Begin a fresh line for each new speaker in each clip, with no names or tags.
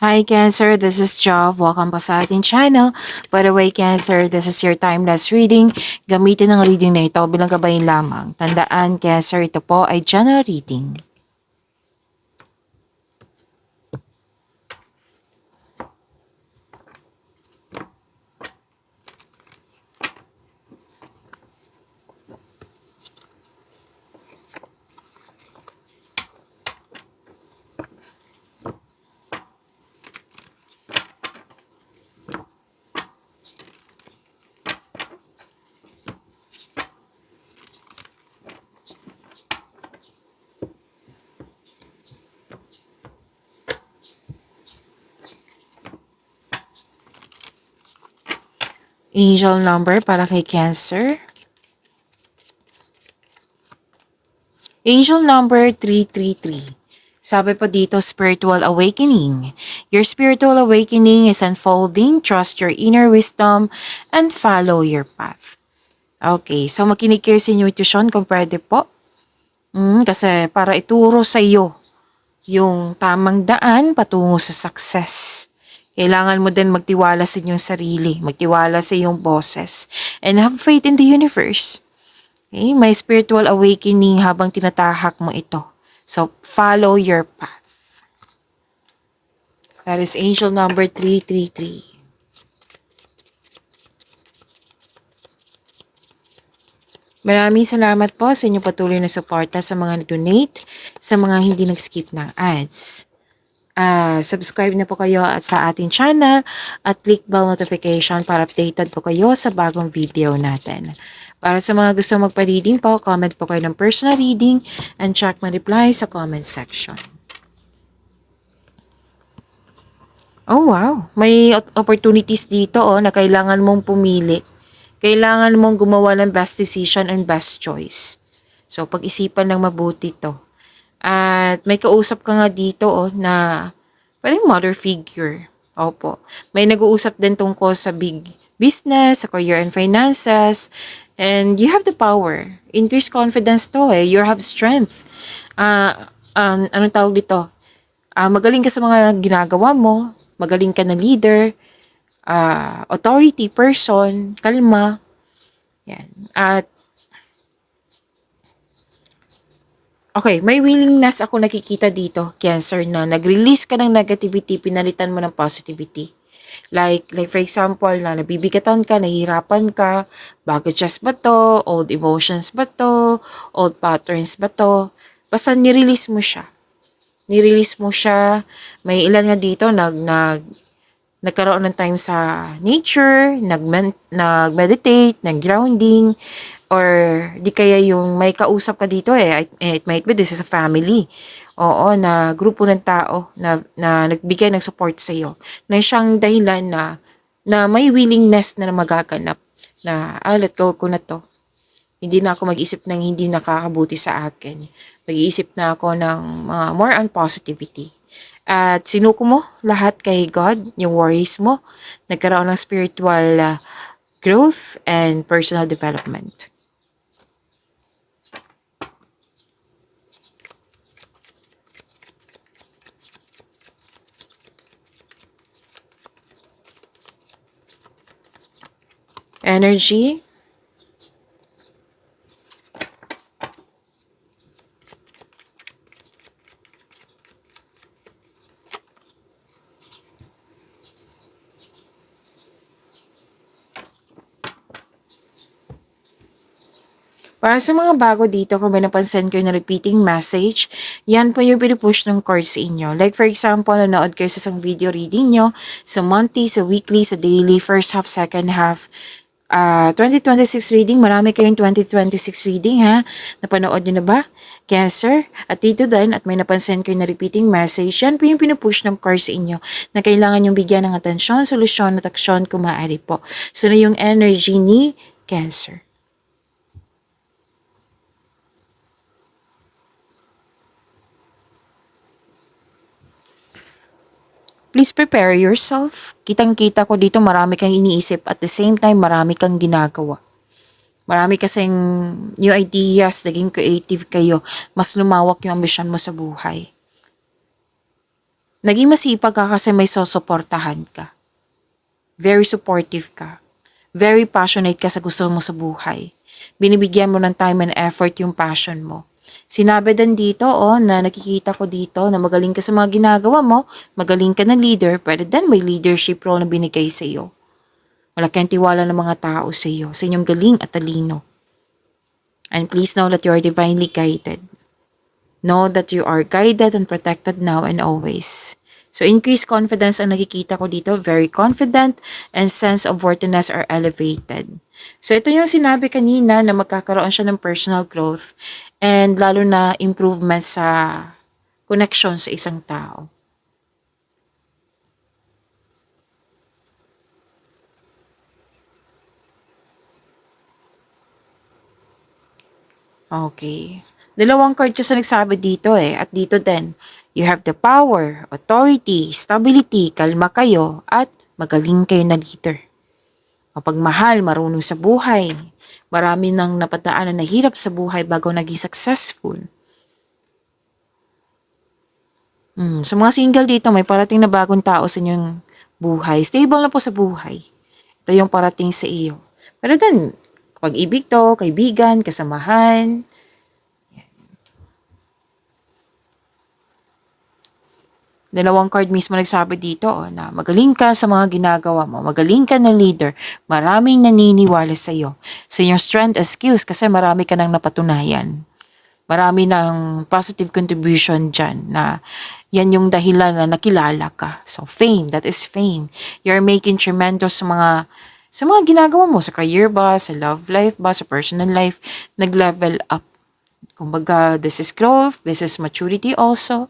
Hi Cancer, this is Jov. Welcome po sa ating channel. By the way Cancer, this is your timeless reading. Gamitin ang reading na ito bilang gabayin lamang. Tandaan Cancer, ito po ay general reading. Angel number para kay Cancer. Angel number 333. Sabi po dito, spiritual awakening. Your spiritual awakening is unfolding. Trust your inner wisdom and follow your path. Okay, so makinig kayo sa intuition kung pwede po. Kasi para ituro sa iyo yung tamang daan patungo sa success. Kailangan mo din magtiwala sa inyong sarili, magtiwala sa iyong boses, and have faith in the universe. Okay? May spiritual awakening habang tinatahak mo ito. So, follow your path. That is angel number 333. Maraming salamat po sa inyong patuloy na suporta sa mga nag-donate, sa mga hindi nag-skip ng ads. Subscribe na po kayo sa ating channel at click bell notification para updated po kayo sa bagong video natin. Para sa mga gusto magpa-reading po, comment po kayo ng personal reading and check my reply sa comment section. Oh wow, may opportunities dito na kailangan mong pumili. Kailangan mong gumawa ng best decision and best choice. So pag-isipan ng mabuti to. At may kausap ka nga dito na pwedeng mother figure. Opo. May nag-uusap din tungkol sa big business, sa career and finances. And you have the power. Increase confidence to You have strength. Anong tawag dito? Magaling ka sa mga ginagawa mo. Magaling ka na leader. Authority person. Kalma. Yan. At okay, may willingness ako nakikita dito, Cancer, na nag-release ka ng negativity, pinalitan mo ng positivity. Like for example, na nabibigatan ka, nahihirapan ka, baggages ba to, old emotions ba to, old patterns ba to, basta nirelease mo siya. Nirelease mo siya, may ilan nga dito, nagkaroon ng time sa nature, nag-meditate, nag-grounding, or di kaya yung may kausap ka dito it might be this is a family. Oo, na grupo ng tao na nagbigay ng support sa iyo. Na siyang dahilan na may willingness na magaganap na let go ko na to. Hindi na ako mag-isip ng hindi nakakabuti sa akin. Mag-iisip na ako ng mga more on positivity. At sinuko mo lahat kay God, yung worries mo. Nagkaroon ng spiritual growth and personal development. Energy. Para sa mga bago dito, kung may napansin kayo na repeating message, yan po yung pinupush ng cards sa inyo. Like for example, nanood kayo sa isang video reading nyo, sa monthly, sa weekly, sa daily, first half, second half, 2026 reading, marami kayong 2026 reading napanood nyo na ba? Cancer, at dito din, at may napansin kayo na repeating message, yan po yung pinupush ng cards sa inyo na kailangan yung bigyan ng atensyon, solusyon at aksyon kung maaari po. So na yung energy ni Cancer. Please prepare yourself. Kitang-kita ko dito marami kang iniisip at the same time marami kang ginagawa. Marami kasing new ideas, naging creative kayo. Mas lumawak yung ambisyon mo sa buhay. Naging masipag ka kasi may susuportahan ka. Very supportive ka. Very passionate ka sa gusto mo sa buhay. Binibigyan mo ng time and effort yung passion mo. Sinabi din dito, na nakikita ko dito na magaling ka sa mga ginagawa mo, magaling ka na leader, pwede din may leadership role na binigay sa iyo. Malaki ang tiwala ng mga tao sa iyo, sa inyong galing at talino. And please know that you are divinely guided. Know that you are guided and protected now and always. So increased confidence ang nakikita ko dito. Very confident and sense of worthiness are elevated. So ito yung sinabi kanina na magkakaroon siya ng personal growth and lalo na improvement sa connection sa isang tao. Okay. Dalawang card kasi nagsabi dito at dito din. You have the power, authority, stability, kalma kayo, at magaling kayo na leader. Mapagmahal, marunong sa buhay. Marami nang napadaanan na hirap sa buhay bago naging successful. Sa mga single dito, may parating na bagong tao sa inyong buhay. Stable na po sa buhay. Ito yung parating sa iyo. Pero then, pag-ibig to, kaibigan, kasamahan. Dalawang card mismo nagsabi dito na magaling ka sa mga ginagawa mo, magaling ka na leader, maraming naniniwala sa iyo. Sa iyong strength and skills kasi marami ka nang napatunayan. Marami ng positive contribution dyan na yan yung dahilan na nakilala ka. So fame, that is fame. You're making tremendous sa mga ginagawa mo, sa career ba, sa love life ba, sa personal life, nag-level up. Kumbaga, this is growth, this is maturity also.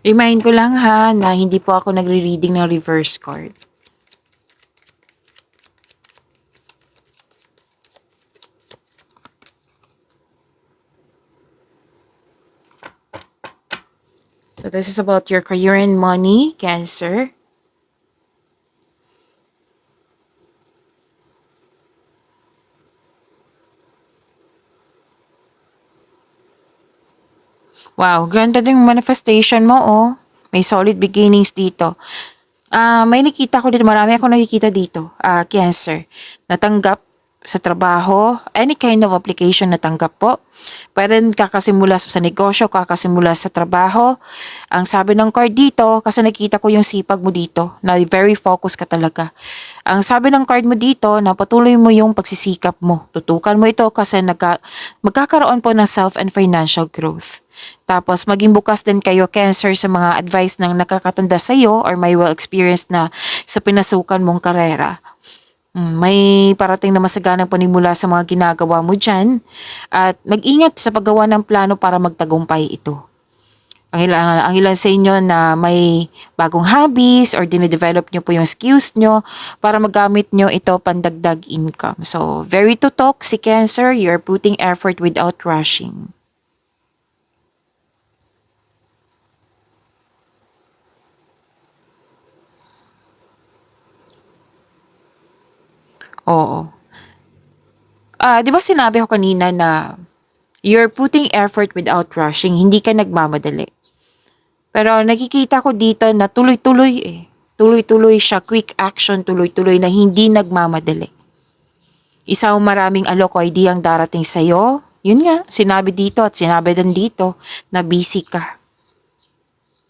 Remind ko lang ha na hindi po ako nagre-reading ng reverse card. So this is about your career and money, Cancer. Wow, ganda din yung manifestation mo, May solid beginnings dito. May nakita ko dito, marami akong nakikita dito, Cancer. Natanggap sa trabaho, any kind of application natanggap po. Pwede kakasimula sa negosyo, kakasimula sa trabaho. Ang sabi ng card dito, kasi nakita ko yung sipag mo dito, na very focus ka talaga. Ang sabi ng card mo dito, na patuloy mo yung pagsisikap mo. Tutukan mo ito kasi magkakaroon po ng self and financial growth. Tapos maging bukas din kayo, Cancer, sa mga advice ng nakakatanda sa iyo or may well experienced na sa pinasukan mong karera. May parating na masaganang panimula sa mga ginagawa mo dyan at mag-ingat sa paggawa ng plano para magtagumpay ito. Ang ilan sa inyo na may bagong hobbies or dinedevelop nyo po yung skills nyo para magamit nyo ito pandagdag income. So, very tutok si Cancer, you're putting effort without rushing. Oo. Di ba sinabi ko kanina na you're putting effort without rushing, hindi ka nagmamadali. Pero nakikita ko dito na tuloy-tuloy Tuloy-tuloy siya, quick action, tuloy-tuloy na hindi nagmamadali. Isang maraming alok o idea ang darating sa'yo. Yun nga, sinabi dito at sinabi din dito na busy ka.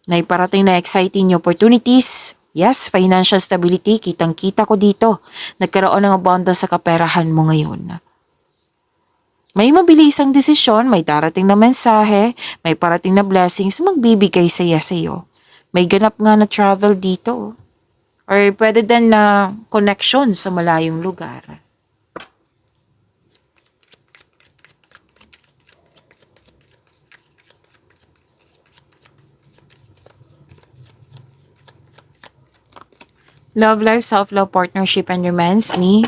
Na iparating na exciting opportunities. Yes, financial stability, kitang-kita ko dito. Nagkaroon ng abundance sa kaperahan mo ngayon. May mabilisang desisyon, may darating na mensahe, may parating na blessings, magbibigay saya sa iyo. May ganap nga na travel dito. Or pwede din na connection sa malayong lugar. Love life, self-love, partnership, and romance ni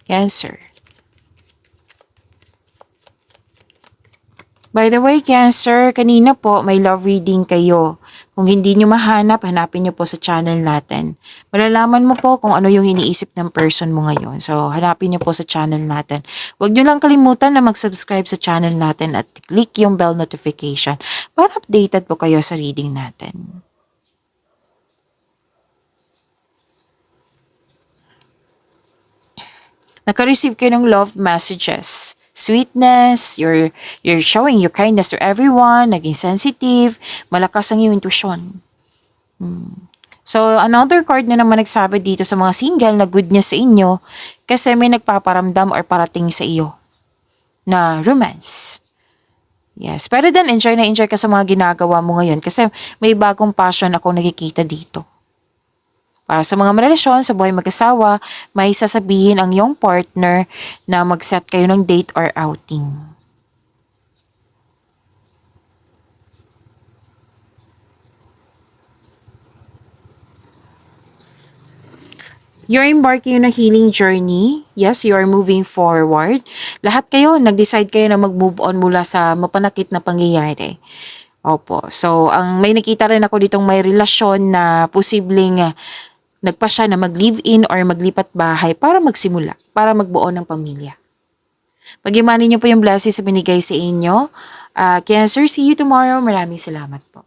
Cancer. By the way, Cancer, kanina po may love reading kayo. Kung hindi nyo mahanap, hanapin nyo po sa channel natin. Malalaman mo po kung ano yung iniisip ng person mo ngayon. So, hanapin nyo po sa channel natin. Huwag nyo lang kalimutan na mag-subscribe sa channel natin at click yung bell notification para updated po kayo sa reading natin. Naka-receive kayo ng love messages. Sweetness, you're showing your kindness to everyone, naging sensitive, malakas ang iyong intuition. So, another card na naman nagsabi dito sa mga single na good news sa inyo kasi may nagpaparamdam or parating sa iyo na romance. Yes, pero then enjoy na enjoy ka sa mga ginagawa mo ngayon kasi may bagong passion ako nakikita dito. Para sa mga relasyon sa buhay mag-asawa, may sasabihin ang iyong partner na mag-set kayo ng date or outing. You're embarking on a healing journey. Yes, you are moving forward. Lahat kayo, nag-decide kayo na mag-move on mula sa mapanakit na pangyayari. Opo. So, may nakita rin ako ditong may relasyon na posibleng nagpa siya na mag-live-in or maglipat bahay para magsimula, para magbuo ng pamilya. Pag-imanin niyo po yung blessings na binigay sa inyo. Cancer, see you tomorrow. Maraming salamat po.